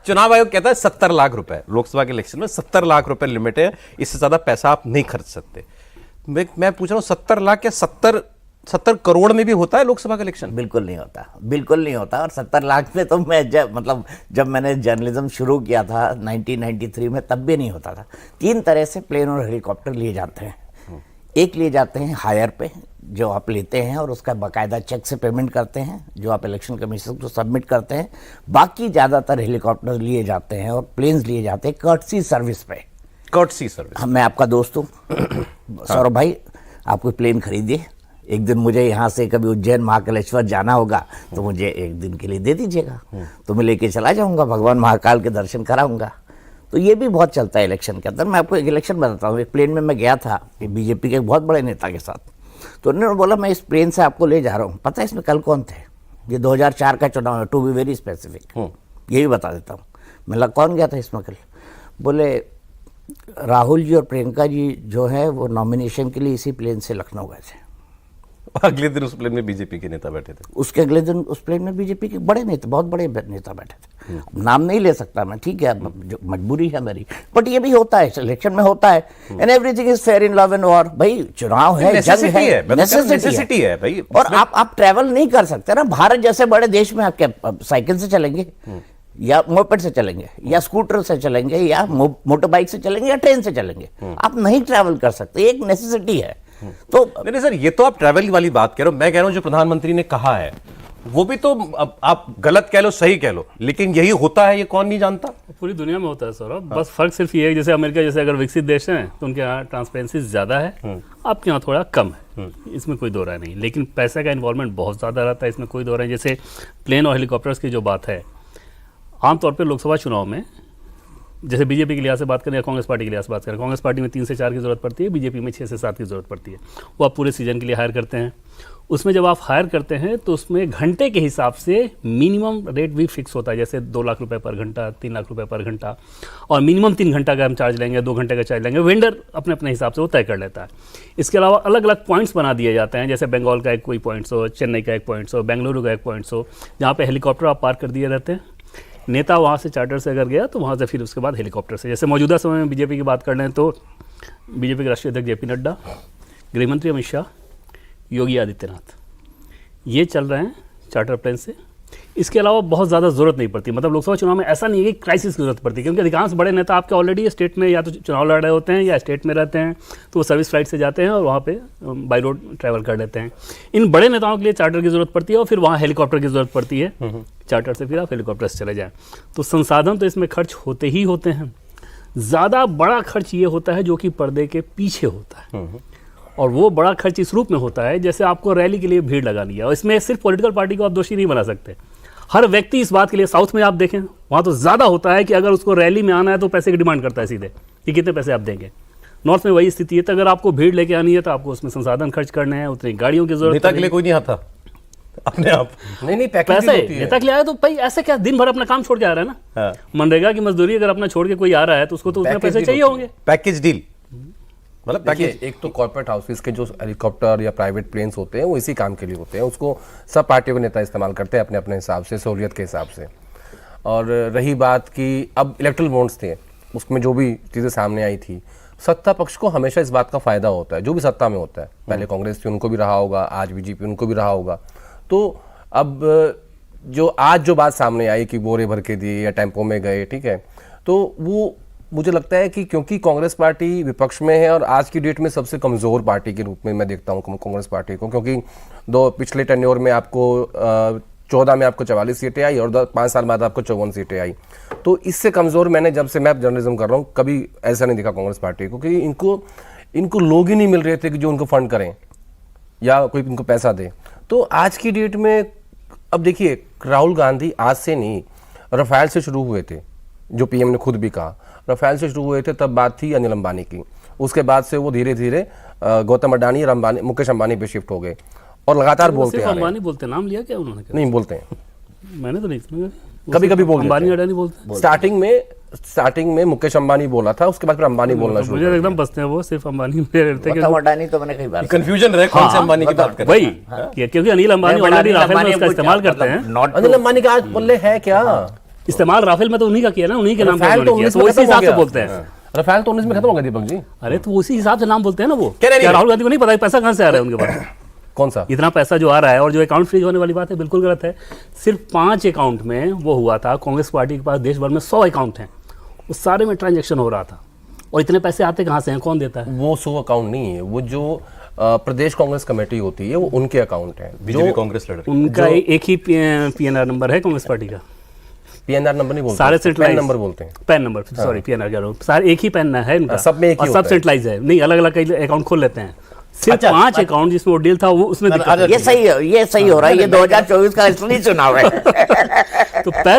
चुनाव आयोग कहता है 70 लाख रुपए, लोकसभा के इलेक्शन में 70 लाख रुपए लिमिट है, इससे ज्यादा पैसा आप नहीं खर्च सकते। मैं पूछ रहा हूँ 70 लाख या 70 करोड़ में भी होता है लोकसभा का इलेक्शन? बिल्कुल नहीं होता, बिल्कुल नहीं होता। और 70 लाख में तो मैं जब मैंने जर्नलिज्म शुरू किया था 1993 में, तब भी नहीं होता था। 3 तरह से प्लेन और हेलीकॉप्टर लिए जाते हैं। एक लिए जाते हैं हायर पे, जो आप लेते हैं और उसका बाकायदा चेक से पेमेंट करते हैं, जो आप इलेक्शन कमीशन को सबमिट करते हैं। बाकी ज़्यादातर हेलीकॉप्टर लिए जाते हैं और प्लेन्स लिए जाते हैं कर्टसी सर्विस पे। Courtesy service. मैं आपका दोस्त हूँ सौरभ भाई, आप कोई प्लेन खरीदिए, एक दिन मुझे यहाँ से कभी उज्जैन महाकालेश्वर जाना होगा तो मुझे एक दिन के लिए दे दीजिएगा, तो मैं लेके चला जाऊँगा, भगवान महाकाल के दर्शन कराऊँगा। तो ये भी बहुत चलता है इलेक्शन के अंदर। मैं आपको एक इलेक्शन बताता हूँ। एक प्लेन में मैं गया था बीजेपी के एक बहुत बड़े नेता के साथ, तो उन्होंने बोला मैं इस प्लेन से आपको ले जा रहा हूँ। पता है इसमें कल कौन थे? ये 2004 का चुनाव है, टू बी वेरी स्पेसिफिक, ये भी बता देता हूँ। मैं लगा कौन गया था इसमें कल? बोले राहुल जी और प्रियंका जी जो है वो नॉमिनेशन के लिए इसी प्लेन से लखनऊ गए थे। अगले दिन उस प्लेन में बीजेपी के नेता बैठे थे। उसके अगले दिन उस प्लेन में बीजेपी के बड़े नेता, बहुत बड़े नेता बैठे थे। नाम नहीं ले सकता मैं, ठीक है, जो मजबूरी है मेरी, बट ये भी होता है, इलेक्शन में होता है। And everything is fair in love and war. भाई चुनाव है, जंग है, नेसेसिटी है भाई। और आप ट्रैवल नहीं कर सकते ना। भारत जैसे बड़े देश में आप क्या साइकिल से चलेंगे या मोपेड से चलेंगे या स्कूटर से चलेंगे या मोटर बाइक से चलेंगे या ट्रेन से चलेंगे? आप नहीं ट्रैवल कर सकते, एक नेसेसिटी है। तो नहीं सर, ये तो आप ट्रैवल वाली बात कह रहे हो। मैं कह रहा हूं जो प्रधानमंत्री ने कहा है वो भी तो आप गलत कह लो सही कह लो, लेकिन यही होता है, ये कौन नहीं जानता? पूरी दुनिया में होता है सौरभ। बस फर्क सिर्फ ये है, जैसे अमेरिका जैसे अगर विकसित देश हैं तो उनके यहाँ ट्रांसपेरेंसी ज़्यादा है, आपके यहाँ थोड़ा कम है, इसमें कोई दो राय नहीं। लेकिन पैसे का इन्वॉल्वमेंट बहुत ज़्यादा रहता है, इसमें कोई दो राय। जैसे प्लेन और हेलीकॉप्टर्स की जो बात है, आमतौर पर लोकसभा चुनाव में जैसे बीजेपी के लिहाज से बात करें या कांग्रेस पार्टी के लिहाज से बात करें, कांग्रेस पार्टी में 3 से 4 की ज़रूरत पड़ती है, बीजेपी में 6 से 7 की ज़रूरत पड़ती है। वो आप पूरे सीजन के लिए हायर करते हैं। उसमें जब आप हायर करते हैं तो उसमें घंटे के हिसाब से मिनिमम रेट भी फिक्स होता है, जैसे 2 लाख रुपए पर घंटा, 3 लाख रुपए पर घंटा, और मिनिमम 3 घंटा का हम चार्ज लेंगे, 2 घंटे का चार्ज लेंगे। वेंडर अपने अपने हिसाब से वो तय कर लेता है। इसके अलावा अलग अलग पॉइंट्स बना दिए जाते हैं, जैसे बंगाल का एक कोई पॉइंट्स हो, चेन्नई का एक पॉइंट्स हो, बेंगलुरु का एक पॉइंट्स हो, जहाँ पर हेलीकॉप्टर आप पार्क कर दिए रहते हैं। नेता वहाँ से चार्टर से अगर गया तो वहाँ से फिर उसके बाद हेलीकॉप्टर से। जैसे मौजूदा समय में बीजेपी की बात कर लें तो बीजेपी के राष्ट्रीय अध्यक्ष जेपी नड्डा, गृहमंत्री अमित शाह, योगी आदित्यनाथ, ये चल रहे हैं चार्टर प्लेन से। इसके अलावा बहुत ज़्यादा ज़रूरत नहीं पड़ती। मतलब लोकसभा चुनाव में ऐसा नहीं है कि क्राइसिस की जरूरत पड़ती है, क्योंकि अधिकांश बड़े नेता आपके ऑलरेडी स्टेट में या तो चुनाव लड़ रहे होते हैं या स्टेट में रहते हैं, तो वो सर्विस फ्लाइट से जाते हैं और वहाँ पे बाई रोड ट्रैवल कर लेते हैं। इन बड़े नेताओं के लिए चार्टर की ज़रूरत पड़ती है और फिर वहाँ हेलीकॉप्टर की ज़रूरत पड़ती है। चार्टर से फिर आप हेलीकॉप्टर से चले जाएँ, तो संसाधन तो इसमें खर्च होते ही होते हैं। ज़्यादा बड़ा खर्च ये होता है जो कि पर्दे के पीछे होता है, और वो बड़ा खर्च इस रूप में होता है जैसे आपको रैली के लिए भीड़ लगानी है। और इसमें सिर्फ पॉलिटिकल पार्टी को आप दोषी नहीं बना सकते, हर व्यक्ति इस बात के लिए। साउथ में आप देखें, वहाँ तो ज़्यादा होता है कि अगर उसको रैली में आना है तो पैसे की डिमांड करता है सीधे कि कितने पैसे आप देंगे। नॉर्थ में वही स्थिति है, तो अगर आपको भीड़ लेके आनी है तो आपको उसमें संसाधन खर्च करने हैं, उतनी गाड़ियों की जरूरत। नेता के लिए कोई नहीं आता अपने आप, नहीं पैसे नेता के लिए आया तो भाई ऐसे क्या दिन भर अपना काम छोड़ के आ रहा है ना। मनरेगा की मजदूरी अगर अपना छोड़ के कोई आ रहा है तो उसको तो उतने पैसे चाहिए होंगे। पैकेज डील, मतलब पैकेज। एक तो कॉर्पोरेट हाउसेस के जो हेलीकॉप्टर या प्राइवेट प्लेन्स होते हैं वो इसी काम के लिए होते हैं, उसको सब पार्टियों के नेता इस्तेमाल करते हैं अपने अपने हिसाब से, सहूलियत के हिसाब से। और रही बात कि अब इलेक्ट्रल बॉन्ड्स थे, उसमें जो भी चीज़ें सामने आई थी, सत्ता पक्ष को हमेशा इस बात का फायदा होता है, जो भी सत्ता में होता है। पहले कांग्रेस थी, उनको भी रहा होगा, आज बीजेपी, उनको भी रहा होगा। तो अब जो आज जो बात सामने आई कि बोरे भर के दिए या टेम्पो में गए, ठीक है, तो वो मुझे लगता है कि क्योंकि कांग्रेस पार्टी विपक्ष में है और आज की डेट में सबसे कमज़ोर पार्टी के रूप में मैं देखता हूँ कांग्रेस पार्टी को, क्योंकि पिछले टेन्योर में आपको 14 में आपको 44 सीटें आई और 5 साल बाद आपको 54 सीटें आई। तो इससे कमज़ोर मैंने जब से मैं जर्नलिज्म कर रहा हूँ कभी ऐसा नहीं दिखा कांग्रेस पार्टी को, क्योंकि इनको लोग ही नहीं मिल रहे थे कि जो उनको फंड करें या कोई इनको पैसा दे। तो आज की डेट में अब देखिए, राहुल गांधी आज से नहीं, राफेल से शुरू हुए थे, जो पीएम ने खुद भी कहा, राफेल से शुरू हुए थे, तब बात थी अनिल अंबानी की। उसके बाद से वो धीरे धीरे गौतम अडानी और अंबानी, मुकेश अंबानी पे शिफ्ट हो गए और लगातार बोलते हैं। अंबानी बोलते, नाम लिया क्या उन्होंने? नहीं बोलते हैं, मैंने तो नहीं सुना। कभी कभी बोलते अंबानी अडानी बोलते। स्टार्टिंग में मुकेश अंबानी बोला था, उसके बाद फिर अंबानी बोलना शुरू। मुझे एकदम बसते हैं वो, सिर्फ अंबानी में रहते हैं। गौतम अडानी तो मैंने कई बार कंफ्यूजन रहे कौन से अंबानी की बात कर रहे हैं। वही क्योंकि अनिल अंबानी ऑलरेडी राफेल में उसका इस्तेमाल करते हैं। अनिल अंबानी का आज बोले है क्या? इस्तेमाल राफेल में तो उन्हीं का किया ना, उन्हीं के नाम पे रफाल तो किया, 19 तो में वो इसी खत्म हो हिसाब से गया। बोलते हैं। रफाल तो 19 में खत्म हो गया दीपक जी। अरे तो उसी हिसाब से नाम बोलते हैं ना वो। कह रहे क्या नहीं। राहुल गांधी को नहीं पता है पैसा कहाँ से आ रहा है उनके पास? कौन सा? इतना पैसा जो आ रहा है और जो अकाउंट फ्रीज होने वाली बात है बिल्कुल गलत है। सिर्फ 5 अकाउंट में वो हुआ था। कांग्रेस पार्टी के पास देश भर में 100 अकाउंट हैं, उस सारे में ट्रांजैक्शन हो रहा था। और इतने पैसे आते कहाँ से हैं, कौन देता है? वो 100 अकाउंट नहीं है, वो जो प्रदेश कांग्रेस कमेटी होती है वो उनके अकाउंट है। बीजेपी कांग्रेस लड़ रही है। उनका एक ही पीएनआर नंबर है कांग्रेस पार्टी का। पीएनआर नंबर नहीं बोलते, सारे पैन सेंट्रलाइज नंबर बोलते हैं। पैन नंबर, सॉरी पीएनआर कह रहा हूँ। सारे एक ही पैन है इनका, सब में एक ही और सब होता है। सेंट्रलाइज है, नहीं अलग अलग कई अकाउंट खोल लेते हैं। सिर्फ अच्छा, 5 अकाउंट जिसमें वो डील था वो उसमें दिक्कत है। ये सही है, ये सही हो रहा है। ये 2024 का असली चुनाव है। तो पैसा